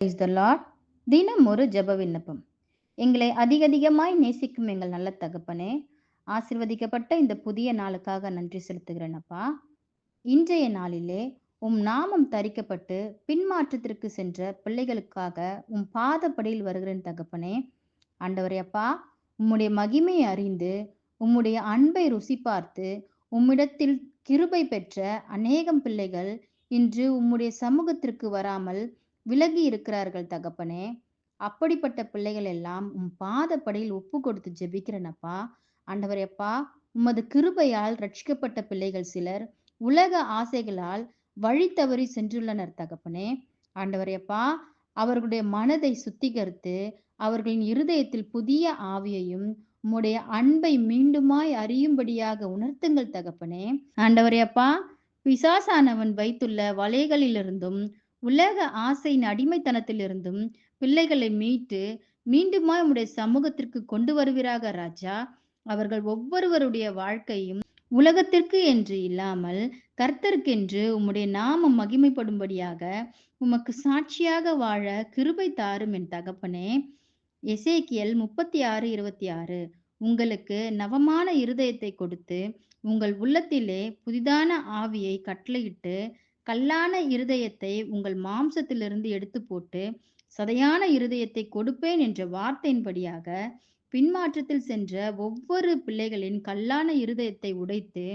Praise the Lord. தினம் ஒரு ஜெப விண்ணப்பம். எங்களை அதிகமாய் நேசிக்கும் எங்கள் நல்ல தகப்பனே, ஆசீர்வதிக்கப்பட்ட இந்த புதிய நாளுக்காக நன்றி செலுத்துகிறேன் அப்பா. இன்றைய நாளிலே உம் நாமம் தரிக்கப்பட்டு பின்மாற்றத்திற்கு சென்ற பிள்ளைகளுக்காக உம் பாதப்படியில் வருகிறேன் தகப்பனே. ஆண்டவரே அப்பா, உம்முடைய மகிமையை அறிந்து உம்முடைய அன்பை ருசி பார்த்து உம்மிடத்தில் கிருபை பெற்ற அநேகம் பிள்ளைகள் இன்று உம்முடைய சமூகத்திற்கு வராமல் விலகி இருக்கிறார்கள் தகப்பனே. அப்படிப்பட்ட பிள்ளைகள் எல்லாம் உம் பாதப்படியில் ஒப்பு கொடுத்து ஜெபிக்கிறேனப்பா. ஆண்டவரே அப்பா, உமது கிருபையால் ரட்சிக்கப்பட்ட பிள்ளைகள் சிலர் உலக ஆசைகளால் வழி தவறி சென்றுள்ளனர் தகப்பனே. ஆண்டவரே அப்பா, அவர்களுடைய மனதை சுத்திகரித்து அவர்களின் இருதயத்தில் புதிய ஆவியையும் உம்முடைய அன்பை மீண்டுமாய் அறியும்படியாக உணர்த்துங்கள் தகப்பனே. ஆண்டவரே அப்பா, பிசாசானவன் வைத்துள்ள வலைகளிலிருந்தும் உலக ஆசையின் அடிமைத்தனத்திலிருந்தும் பிள்ளைகளை மீட்டு மீண்டுமாய் உம்முடைய சமூகத்திற்கு கொண்டு வருவீராக ராஜா. அவர்கள் ஒவ்வொருவருடைய வாழ்க்கையும் உலகத்திற்கு என்று இல்லாமல் கர்த்தருக்கென்று உம்முடைய நாமம் மகிமைப்படும்படியாக உமக்கு சாட்சியாக வாழ கிருபை தாரும் என் தகப்பனே. எசேக்கியேல் 36:26. உங்களுக்கு நவமான இருதயத்தை கொடுத்து உங்கள் உள்ளத்திலே புதிதான ஆவியை கட்டளையிட்டு கல்லான இருதயத்தை உங்கள் மாம்சத்திலிருந்து எடுத்து போட்டு சதையான இருதயத்தை கொடுப்பேன் என்ற வார்த்தையின்படியாக பின்மாற்றத்தில் சென்ற ஒவ்வொரு பிள்ளைகளின் கல்லான இருதயத்தை உடைத்து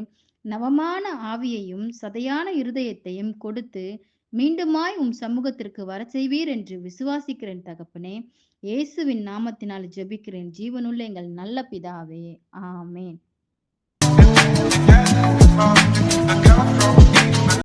நவமான ஆவியையும் சதையான இருதயத்தையும் கொடுத்து மீண்டுமாய் உம் சமூகத்திற்கு வர செய்வீர் என்று விசுவாசிக்கிறேன் தகப்பனே. இயேசுவின் நாமத்தினால் ஜெபிக்கிறேன் ஜீவனுள்ள எங்கள் நல்ல பிதாவே, ஆமேன்.